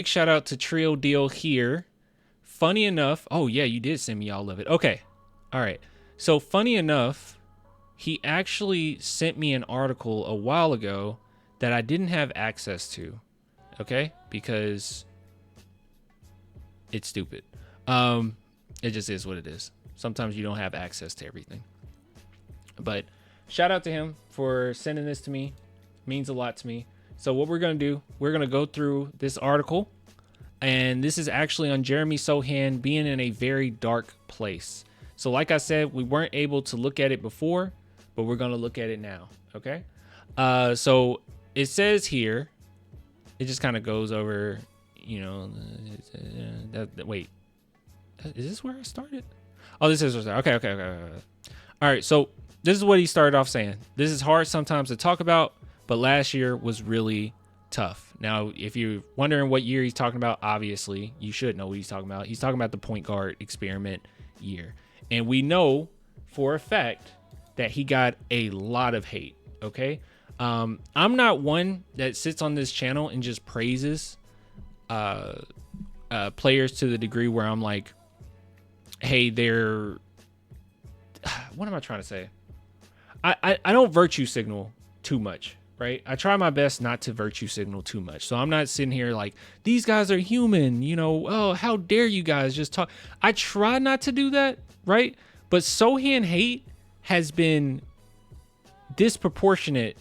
big shout out to Trio Deal here. Funny enough, oh yeah, you did send me all of it. Okay, all right. So funny enough, he actually sent me an article a while ago that I didn't have access to. Okay, because it's stupid. It just is what it is. Sometimes you don't have access to everything. But shout out to him for sending this to me. It means a lot to me. So what we're going to do, we're going to go through this article. And this is actually on Jeremy Sohan being in a very dark place. So like I said, we weren't able to look at it before, but we're going to look at it now. Okay. So it says here, it just kind of goes over, wait, is this where I started? Oh, this is where I started. Okay. All right. So this is what he started off saying. This is hard sometimes to talk about, but last year was really tough. Now, if you're wondering what year he's talking about, obviously you should know what he's talking about. He's talking about the point guard experiment year. And we know for a fact that he got a lot of hate. Okay. I'm not one that sits on this channel and just praises players to the degree where I'm like, hey, they're, what am I trying to say? I don't virtue signal too much, right? I try my best not to virtue signal too much. So I'm not sitting here like, these guys are human, oh, how dare you guys just talk. I try not to do that, right? But Sohan hate has been disproportionate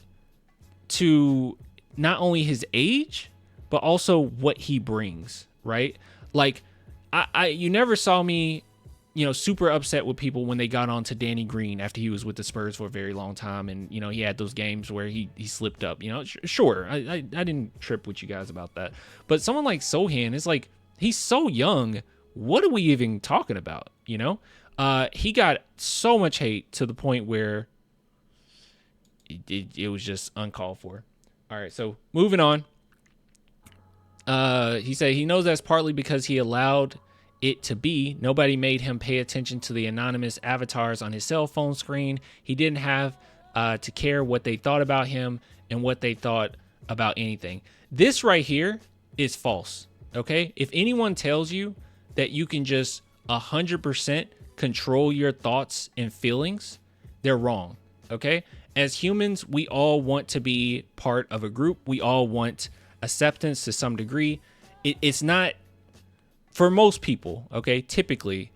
to not only his age, but also what he brings, right? Like, you never saw me, super upset with people when they got on to Danny Green after he was with the Spurs for a very long time. And, he had those games where he slipped up, sure. I didn't trip with you guys about that. But someone like Sohan is like, he's so young. What are we even talking about? He got so much hate to the point where it was just uncalled for. All right. So moving on. He said he knows that's partly because he allowed it to be. Nobody made him pay attention to the anonymous avatars on his cell phone screen. He didn't have to care what they thought about him and what they thought about anything. This right here is false. Okay. If anyone tells you that you can just 100% control your thoughts and feelings, they're wrong. Okay. As humans, we all want to be part of a group. We all want acceptance to some degree. It's not, for most people, okay, typically,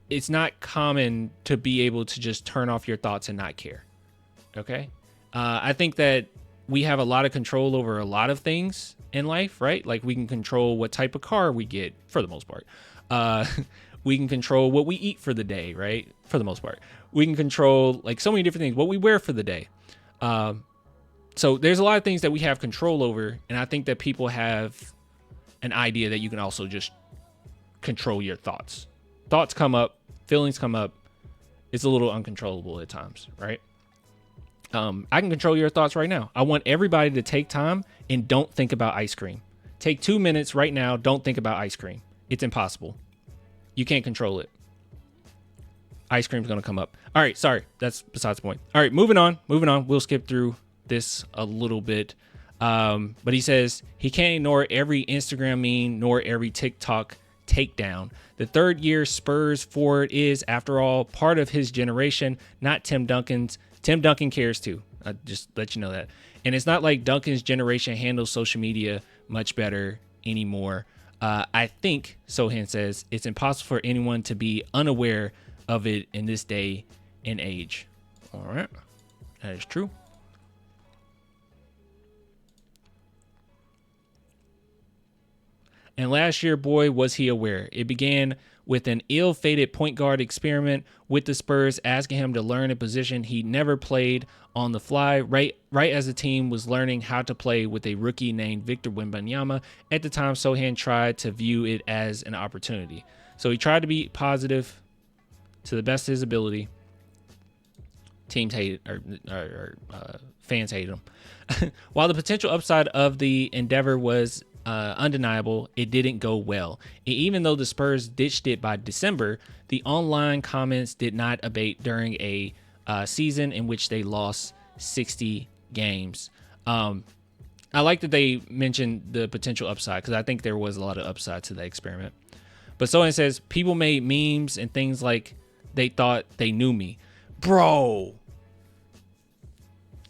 it's not common to be able to just turn off your thoughts and not care, okay? I think that we have a lot of control over a lot of things in life, right? Like we can control what type of car we get, for the most part. We can control what we eat for the day, right? For the most part. We can control like so many different things, what we wear for the day. So there's a lot of things that we have control over, and I think that people have an idea that you can also just control your thoughts. Thoughts come up, feelings come up. It's a little uncontrollable at times, right? I can control your thoughts right now. I want everybody to take time and don't think about ice cream. Take 2 minutes right now. Don't think about ice cream. It's impossible. You can't control it. Ice cream's going to come up. All right. Sorry. That's besides the point. All right. Moving on. We'll skip through this a little bit. But he says he can't ignore every Instagram meme nor every TikTok takedown. The third year Spurs forward is, after all, part of his generation, not Tim Duncan's. Tim Duncan cares too. I just let you know that. And it's not like Duncan's generation handles social media much better anymore. I think, Sohan says, it's impossible for anyone to be unaware of it in this day and age. All right. That is true. And last year, boy, was he aware. It began with an ill-fated point guard experiment with the Spurs, asking him to learn a position he never played on the fly, right as the team was learning how to play with a rookie named Victor Wembanyama. At the time, Sohan tried to view it as an opportunity. So he tried to be positive to the best of his ability. Teams hated, or fans hated him. While the potential upside of the endeavor was undeniable, it didn't go well. And even though the Spurs ditched it by December, the online comments did not abate during a season in which they lost 60 games. I like that they mentioned the potential upside because I think there was a lot of upside to the experiment. But Sohan says people made memes and things like they thought they knew me. Bro.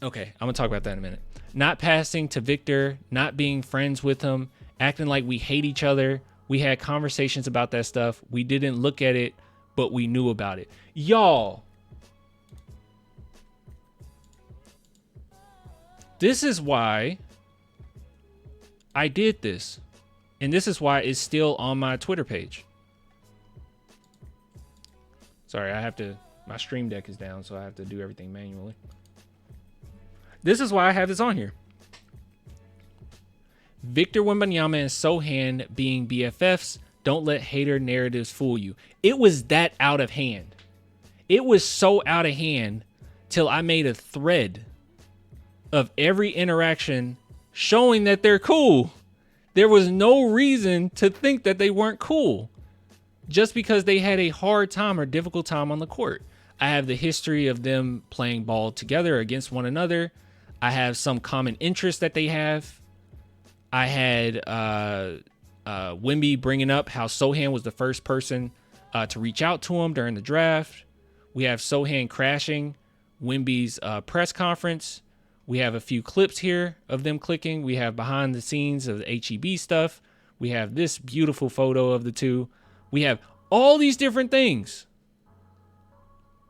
Okay, I'm going to talk about that in a minute. Not passing to Victor, not being friends with him, acting like we hate each other. We had conversations about that stuff. We didn't look at it, but we knew about it. Y'all. This is why I did this. And this is why it's still on my Twitter page. Sorry, my stream deck is down, so I have to do everything manually. This is why I have this on here. Victor Wembanyama and Sohan being BFFs, don't let hater narratives fool you. It was that out of hand. It was so out of hand till I made a thread of every interaction showing that they're cool. There was no reason to think that they weren't cool just because they had a hard time or difficult time on the court. I have the history of them playing ball together against one another. I have some common interests that they have. I had Wemby bringing up how Sohan was the first person to reach out to him during the draft. We have Sohan crashing Wemby's press conference. We have a few clips here of them clicking. We have behind the scenes of the HEB stuff. We have this beautiful photo of the two. We have all these different things.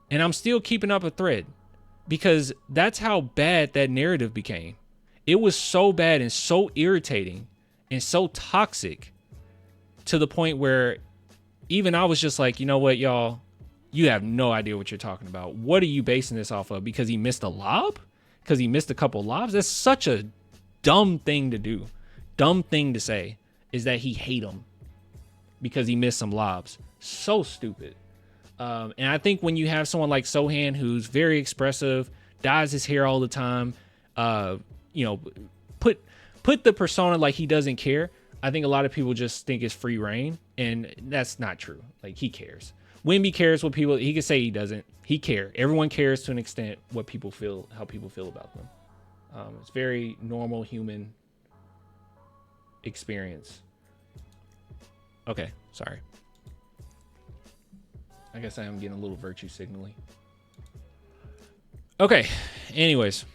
And I'm still keeping up a thread because that's how bad that narrative became. It was so bad and so irritating and so toxic to the point where even I was just like, you know what, y'all, you have no idea what you're talking about. What are you basing this off of? Because he missed a lob? Because he missed a couple lobs? That's such a dumb thing to do. Dumb thing to say is that he hate him because he missed some lobs. So stupid. And I think when you have someone like Sohan who's very expressive, dyes his hair all the time, put the persona like he doesn't care. I think a lot of people just think it's free reign, and that's not true. Like, he cares. Wemby cares what people, he can say he doesn't. He cares. Everyone cares to an extent what people feel, how people feel about them. It's very normal human experience. Okay, sorry. I guess I am getting a little virtue signaling. Okay, anyways.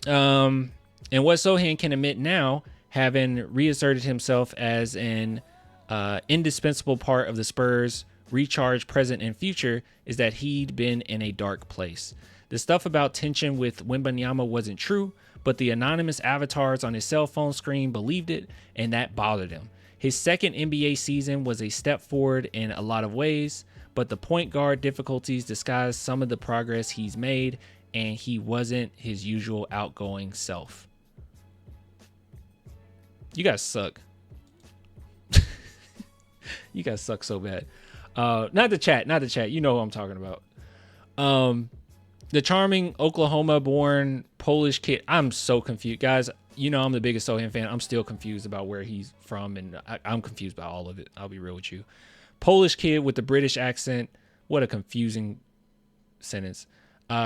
And what Sohan can admit now, having reasserted himself as an indispensable part of the Spurs' recharge present and future, is that he'd been in a dark place. The stuff about tension with Wembanyama wasn't true, but the anonymous avatars on his cell phone screen believed it, and that bothered him. His second NBA season was a step forward in a lot of ways, but the point guard difficulties disguised some of the progress he's made, and he wasn't his usual outgoing self. You guys suck. You guys suck so bad. Not the chat. You know what I'm talking about. The charming Oklahoma-born Polish kid. I'm so confused. Guys, you know I'm the biggest Sohan fan. I'm still confused about where he's from, and I'm confused by all of it. I'll be real with you. Polish kid with the British accent. What a confusing sentence.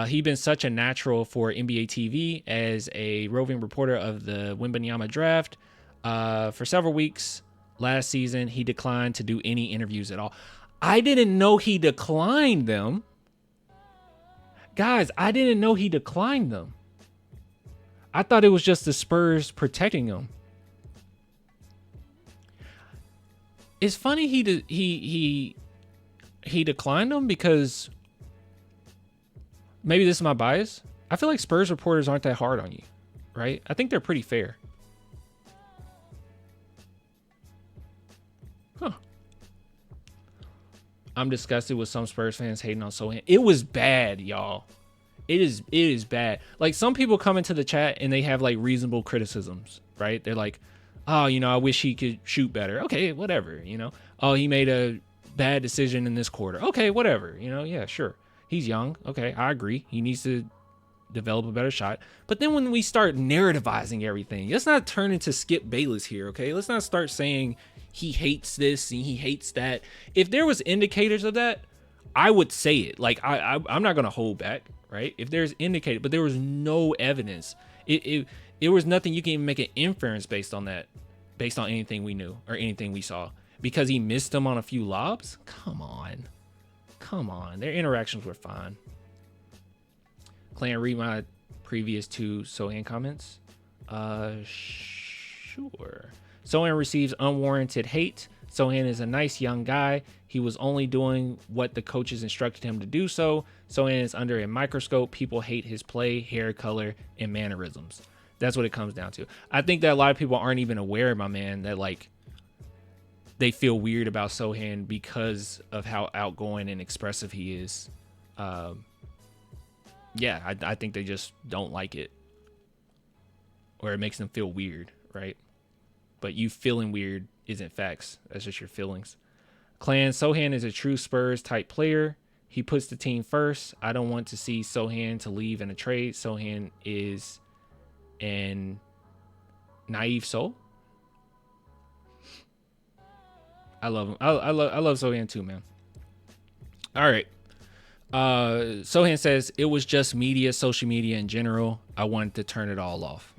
He'd been such a natural for NBA TV as a roving reporter of the Wembanyama draft. For several weeks last season, he declined to do any interviews at all. I didn't know he declined them. Guys, I didn't know he declined them. I thought it was just the Spurs protecting him. It's funny he declined them because maybe this is my bias. I feel like Spurs reporters aren't that hard on you, right? I think they're pretty fair. Huh. I'm disgusted with some Spurs fans hating on Sohan. It was bad, y'all. It is bad. Like, some people come into the chat and they have like reasonable criticisms, right? They're like, oh, I wish he could shoot better. Okay, whatever, Oh, he made a bad decision in this quarter. Okay, whatever, yeah, sure. He's young. Okay, I agree. He needs to develop a better shot. But then when we start narrativizing everything, let's not turn into Skip Bayless here, okay? Let's not start saying he hates this and he hates that. If there was indicators of that, I would say it. Like, I'm not going to hold back, right? If there's indicated, but there was no evidence. There was nothing you can even make an inference based on that, based on anything we knew or anything we saw, because he missed them on a few lobs. Come on. Their interactions were fine. Clan, read my previous 2 Sohan comments. Sure. Sohan receives unwarranted hate. Sohan is a nice young guy. He was only doing what the coaches instructed him to do. Sohan is under a microscope. People hate his play, hair color, and mannerisms. That's what it comes down to. I think that a lot of people aren't even aware, my man, that like they feel weird about Sohan because of how outgoing and expressive he is. Yeah, I think they just don't like it, or it makes them feel weird, right? But you feeling weird isn't facts. That's just your feelings. Clan, Sohan is a true Spurs type player. He puts the team first. I don't want to see Sohan to leave in a trade. Sohan is an naive soul. I love him. I love Sohan too, man. All right. Sohan says, it was just media, social media in general. I wanted to turn it all off.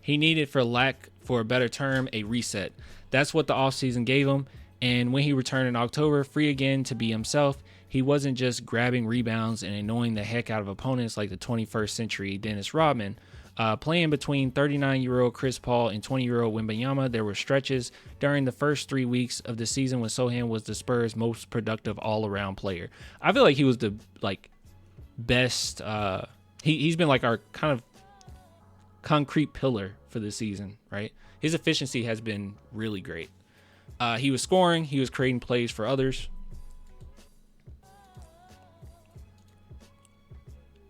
He needed, for lack for a better term, a reset. That's what the offseason gave him. And when he returned in October, free again to be himself, he wasn't just grabbing rebounds and annoying the heck out of opponents like the 21st century Dennis Rodman. Playing between 39-year-old Chris Paul and 20-year-old Wembanyama, there were stretches during the first 3 weeks of the season when Sohan was the Spurs' most productive all-around player. I feel like he was the best. He's been like our kind of concrete pillar for the season, right? His efficiency has been really great. He was scoring. He was creating plays for others.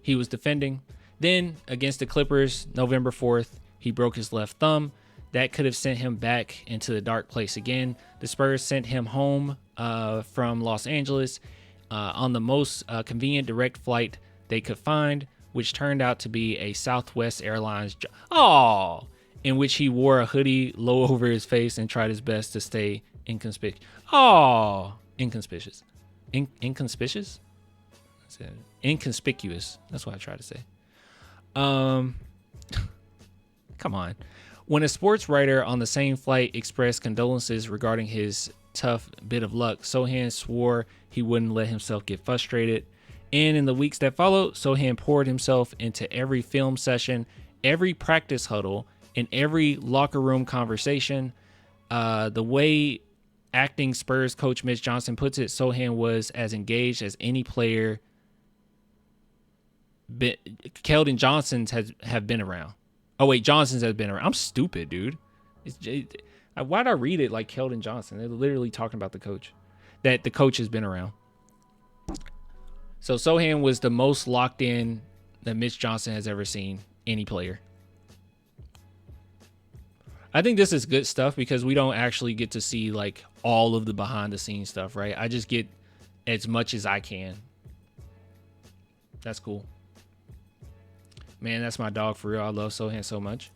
He was defending. Then, against the Clippers, November 4th, he broke his left thumb. That could have sent him back into the dark place again. The Spurs sent him home from Los Angeles on the most convenient direct flight they could find, which turned out to be a Southwest Airlines in which he wore a hoodie low over his face and tried his best to stay inconspicuous. Inconspicuous. Inconspicuous? Inconspicuous. That's what I tried to say. Come on. When a sports writer on the same flight expressed condolences regarding his tough bit of luck, Sohan swore he wouldn't let himself get frustrated. And in the weeks that followed, Sohan poured himself into every film session, every practice huddle, and every locker room conversation. The way acting Spurs coach Mitch Johnson puts it, Sohan was as engaged as any player Keldon Johnson's have been around. Oh wait, Johnson's has been around. I'm stupid, dude. Why'd I read it like Keldon Johnson? They're literally talking about the coach. That the coach has been around. So Sohan was the most locked in that Mitch Johnson has ever seen any player. I think this is good stuff because we don't actually get to see like all of the behind the scenes stuff, right? I just get as much as I can. That's cool. Man, that's my dog for real. I love Sohan so much.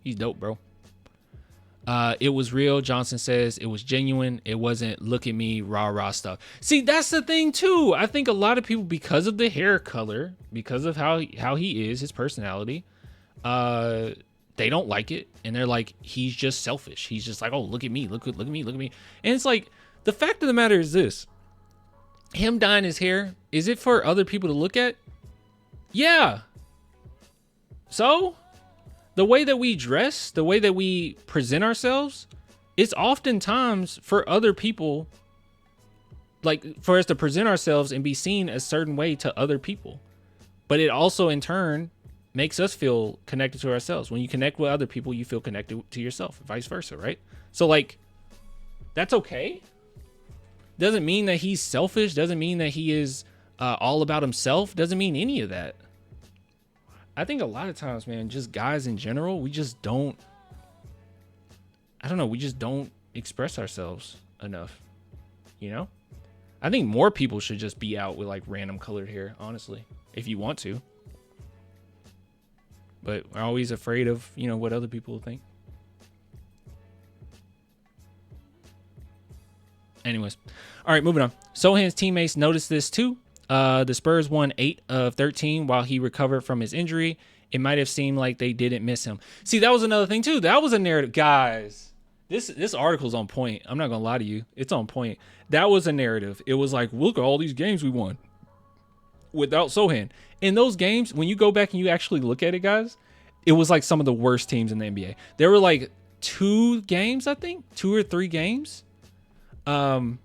He's dope, bro. It was real. Johnson says it was genuine. It wasn't look at me, rah stuff. See, that's the thing too. I think a lot of people, because of the hair color, because of how he is, his personality, they don't like it, and they're like, he's just selfish. He's just like, oh, look at me, look at me. And it's like, the fact of the matter is this: him dyeing his hair, is it for other people to look at? Yeah. So the way that we dress, the way that we present ourselves, it's oftentimes for other people, like for us to present ourselves and be seen a certain way to other people. But it also in turn makes us feel connected to ourselves. When you connect with other people, you feel connected to yourself, vice versa, right? So like, that's okay. Doesn't mean that he's selfish. Doesn't mean that he is all about himself. Doesn't mean any of that. I think a lot of times, man, just guys in general, we just don't, I don't know, we just don't express ourselves enough, you know? I think more people should just be out with like random colored hair, honestly, if you want to. But we're always afraid of, you know, what other people will think. Anyways, all right, moving on. Sohan's teammates noticed this too. The Spurs won 8 of 13 while he recovered from his injury. It might have seemed like they didn't miss him. See, that was another thing too. That was a narrative, guys. This article's on point. I'm not gonna lie to you. It's on point. That was a narrative. It was like, look at all these games we won without Sohan. In those games, when you go back and you actually look at it, guys, it was like some of the worst teams in the NBA. There were like 2 games, I think, 2 or 3 games. I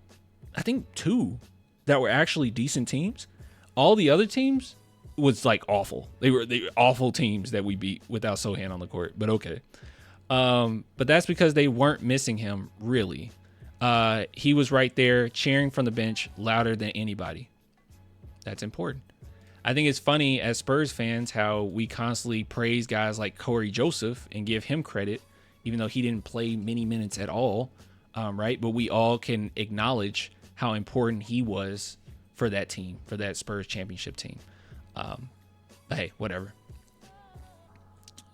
think 2 that were actually decent teams. All the other teams was like awful. They were awful teams that we beat without Sohan on the court. But okay. But that's because they weren't missing him, really. He was right there cheering from the bench louder than anybody. That's important. I think it's funny as Spurs fans how we constantly praise guys like Corey Joseph and give him credit, even though he didn't play many minutes at all, right? But we all can acknowledge how important he was for that team, for that Spurs championship team. But hey, whatever.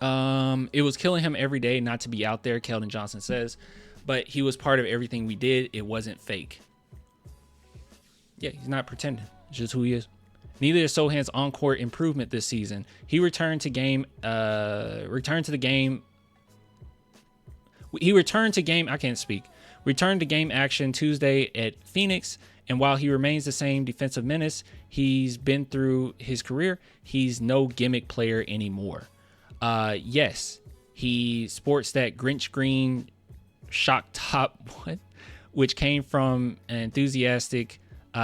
It was killing him every day not to be out there, Keldon Johnson says, but he was part of everything we did. It wasn't fake. Yeah, he's not pretending. It's just who he is. Neither is Sohan's on-court improvement this season. He returned to game action Tuesday at Phoenix, and while he remains the same defensive menace he's been through his career, he's no gimmick player anymore. Yes, he sports that Grinch green shock top, which came from an enthusiastic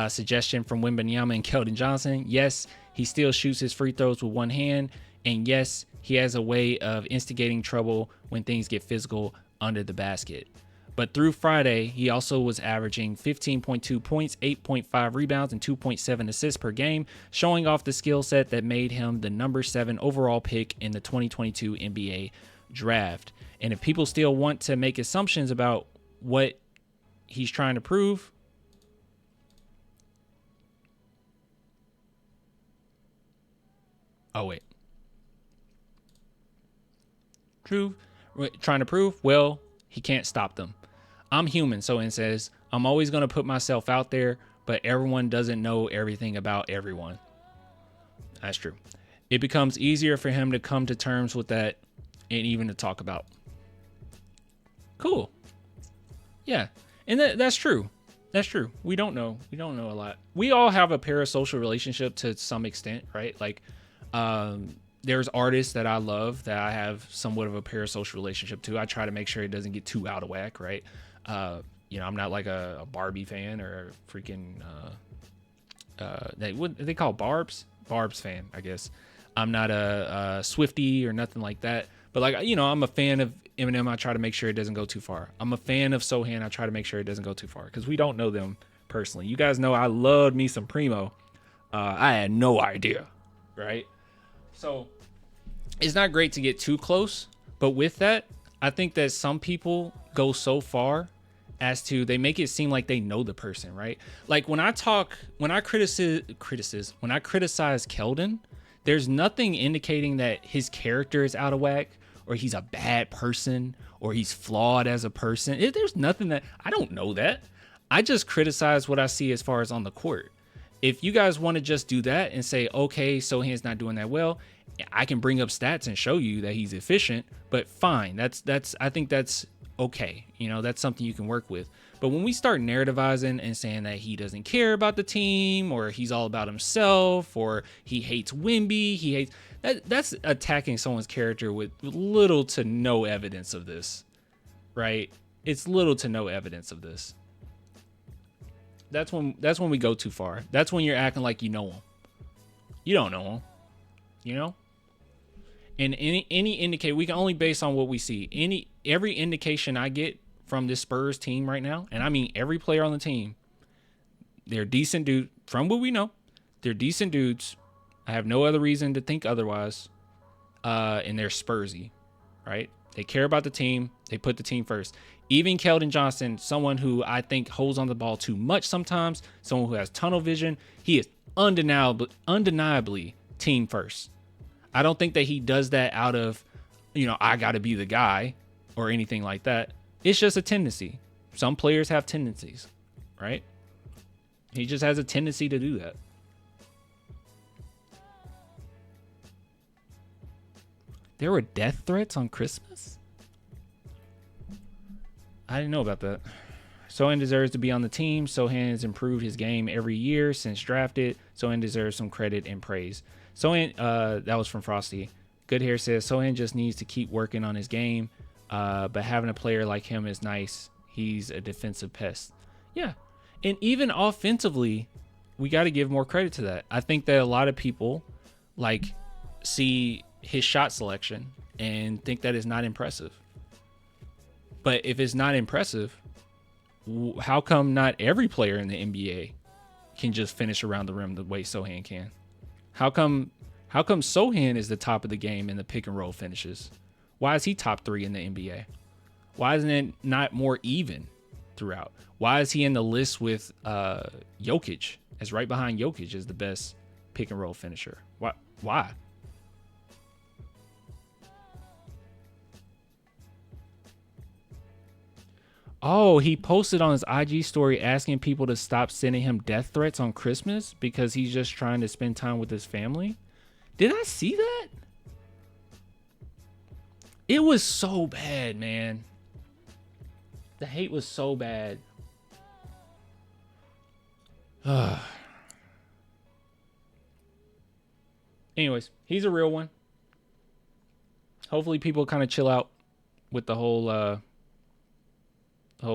suggestion from Wembanyama and Keldon Johnson. Yes, he still shoots his free throws with one hand. And yes, he has a way of instigating trouble when things get physical under the basket. But through Friday, he also was averaging 15.2 points, 8.5 rebounds, and 2.7 assists per game, showing off the skill set that made him the number 7 overall pick in the 2022 NBA draft. And if people still want to make assumptions about what he's trying to prove, trying to prove, well, he can't stop them. I'm human, Sohan says. I'm always going to put myself out there, but everyone doesn't know everything about everyone. That's true. It becomes easier for him to come to terms with that and even to talk about. Cool. Yeah. And that's true. That's true. We don't know. We don't know a lot. We all have a parasocial relationship to some extent, right? Like, there's artists that I love that I have somewhat of a parasocial relationship to. I try to make sure it doesn't get too out of whack, right? I'm not like a Barbie fan or a freaking what they call Barb's fan, I guess. I'm not a Swiftie or nothing like that. But like, I'm a fan of Eminem. I try to make sure it doesn't go too far. I'm a fan of Sohan. I try to make sure it doesn't go too far because we don't know them personally. You guys know I loved me some Primo. I had no idea, right? So it's not great to get too close, but with that, I think that some people go so far as to they make it seem like they know the person, right? Like when I criticize Keldon, there's nothing indicating that his character is out of whack or he's a bad person or he's flawed as a person. There's nothing that I don't know that. I just criticize what I see as far as on the court. If you guys want to just do that and say, okay, Sohan's not doing that well, I can bring up stats and show you that he's efficient, but fine. I think that's okay. That's something you can work with. But when we start narrativizing and saying that he doesn't care about the team or he's all about himself or he hates Wemby, that's attacking someone's character with little to no evidence of this, right? It's little to no evidence of this. That's when we go too far. That's when you're acting like you know him. You don't know him, And any indicate, we can only base on what we see. Every indication I get from this Spurs team right now, and I mean every player on the team, they're decent dudes. From what we know, they're decent dudes. I have no other reason to think otherwise. And they're Spursy, right? They care about the team. They put the team first. Even Keldon Johnson, someone who I think holds on the ball too much sometimes, someone who has tunnel vision, he is undeniably team first. I don't think that he does that out of, I got to be the guy or anything like that. It's just a tendency. Some players have tendencies. right? He just has a tendency to do that. There were death threats on Christmas? I didn't know about that. Sohan deserves to be on the team. Sohan has improved his game every year since drafted. Sohan deserves some credit and praise. Sohan, that was from Frosty. Good Hair says Sohan just needs to keep working on his game, but having a player like him is nice. He's a defensive pest. Yeah, and even offensively, we got to give more credit to that. I think that a lot of people like see his shot selection and think that is not impressive. But if it's not impressive, how come not every player in the NBA can just finish around the rim the way Sohan can? How come Sohan is the top of the game in the pick and roll finishes? Why is he top 3 in the NBA? Why isn't it not more even throughout? Why is he in the list with Jokic as right behind Jokic as the best pick and roll finisher? Why? Oh, he posted on his IG story asking people to stop sending him death threats on Christmas because he's just trying to spend time with his family. Did I see that? It was so bad, man. The hate was so bad. Anyways, he's a real one. Hopefully people kind of chill out with the whole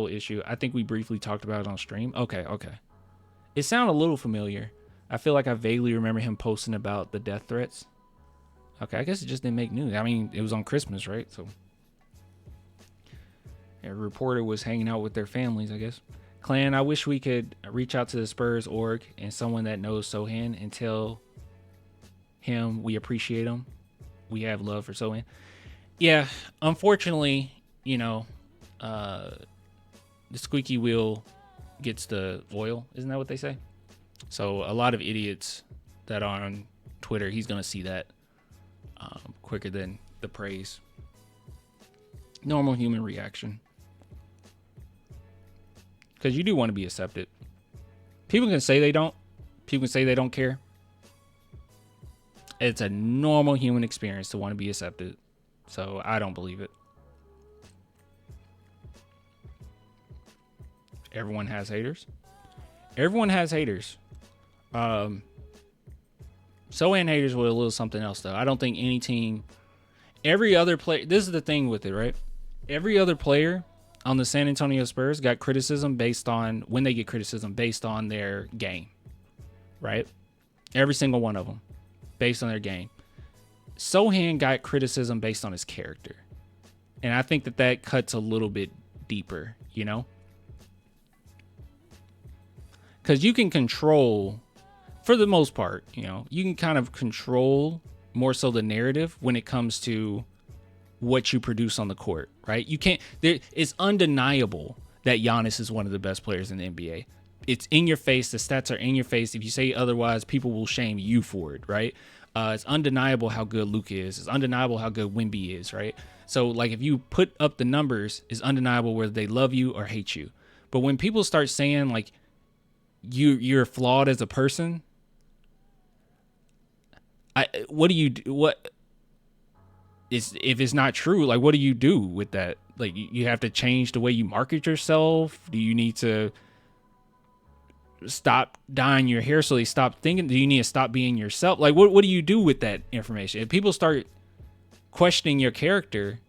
issue. I think we briefly talked about it on stream. Okay. It sounded a little familiar. I feel like I vaguely remember him posting about the death threats. Okay, I guess it just didn't make news. I mean, it was on Christmas, right? So a reporter was hanging out with their families, I guess. Clan, I wish we could reach out to the Spurs org and someone that knows Sohan and tell him we appreciate him. We have love for Sohan. Yeah, unfortunately, the squeaky wheel gets the oil. Isn't that what they say? So a lot of idiots that are on Twitter, he's going to see that quicker than the praise. Normal human reaction. Because you do want to be accepted. People can say they don't. People can say they don't care. It's a normal human experience to want to be accepted. So I don't believe it. Everyone has haters. Everyone has haters. Sohan haters were a little something else, though. I don't think any team, every other player, this is the thing with it, right? Every other player on the San Antonio Spurs got criticism based on, when they get criticism based on their game, right? Every single one of them based on their game. Sohan got criticism based on his character. And I think that cuts a little bit deeper, Because you can control, for the most part, you can kind of control more so the narrative when it comes to what you produce on the court, right? You can't, it's undeniable that Giannis is one of the best players in the NBA. It's in your face. The stats are in your face. If you say otherwise, people will shame you for it, right? It's undeniable how good Luka is. It's undeniable how good Wemby is, right? So, like, if you put up the numbers, it's undeniable whether they love you or hate you. But when people start saying, like, you're flawed as a person, what do you do? What is, if it's not true, like, what do you do with that? Like, you have to change the way you market yourself? Do you need to stop dyeing your hair so they stop thinking? Do you need to stop being yourself? Like, what do you do with that information? If people start questioning your character,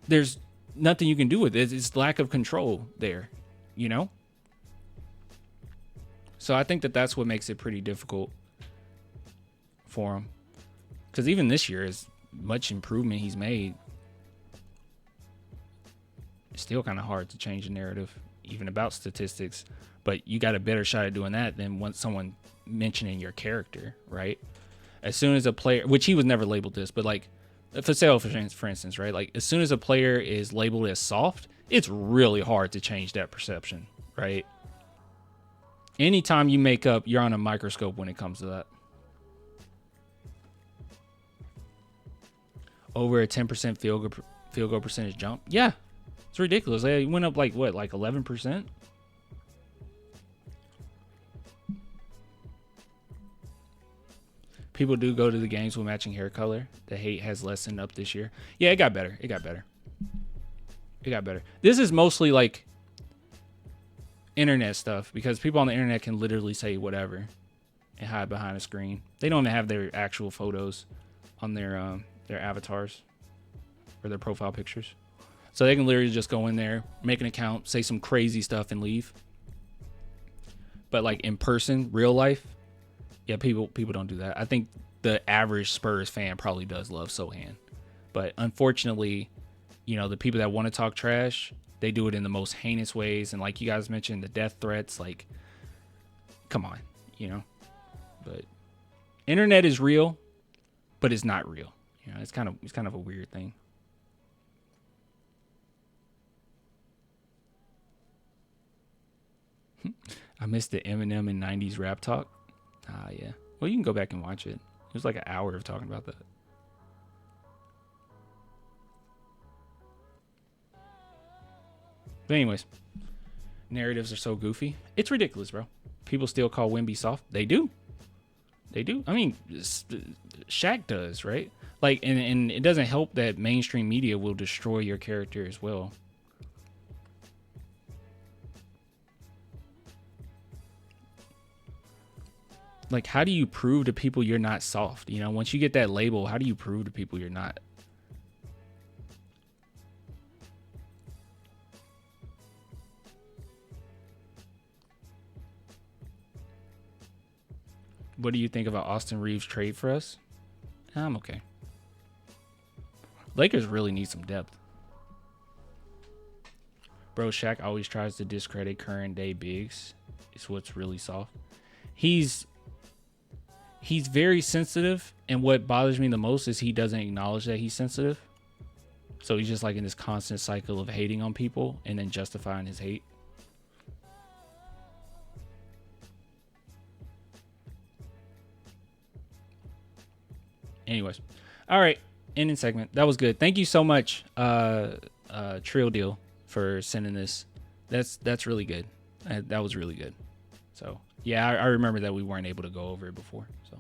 there's nothing you can do with it. It's lack of control there, So I think that's what makes it pretty difficult for him. Because even this year, as much improvement he's made, it's still kind of hard to change the narrative, even about statistics. But you got a better shot at doing that than once someone mentioning your character, right? As soon as a player, which he was never labeled this, but like for instance, right? Like, as soon as a player is labeled as soft, it's really hard to change that perception, right? Anytime you make up, you're on a microscope when it comes to that. Over a 10% field goal percentage jump. Yeah, it's ridiculous. They went up like 11%? People do go to the games with matching hair color. The hate has lessened up this year. Yeah, it got better. It got better. It got better. This is mostly like internet stuff because people on the internet can literally say whatever and hide behind a screen. They don't even have their actual photos on their avatars or their profile pictures. So they can literally just go in there, make an account, say some crazy stuff and leave. But like in person, real life, yeah, people don't do that. I think the average Spurs fan probably does love Sohan. But unfortunately, you know, the people that want to talk trash, they do it in the most heinous ways. And like you guys mentioned, the death threats, like, come on, you know. But internet is real, but it's not real. You know, it's kind of a weird thing. I missed the Eminem and 90s rap talk. Yeah. Well, you can go back and watch it. It was like an hour of talking about that. But anyways, narratives are so goofy. It's ridiculous, bro. People still call Wemby soft. They do. They do. I mean, Shaq does, right? Like, and it doesn't help that mainstream media will destroy your character as well. Like, how do you prove to people you're not soft? You know, once you get that label, how do you prove to people you're not? What do you think about Austin Reeves' trade for us? I'm okay. Lakers really need some depth. Bro, Shaq always tries to discredit current day bigs. It's what's really soft. He's very sensitive, and what bothers me the most is he doesn't acknowledge that he's sensitive. So he's just like in this constant cycle of hating on people and then justifying his hate. Anyways, all right, ending segment. That was good. Thank you so much, Trill Deal, for sending this. That's really good. That was really good. So yeah, I remember that we weren't able to go over it before. So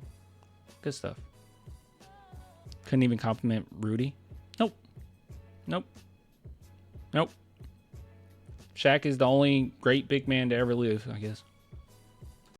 good stuff. Couldn't even compliment Rudy. Nope. Shaq is the only great big man to ever live, I guess.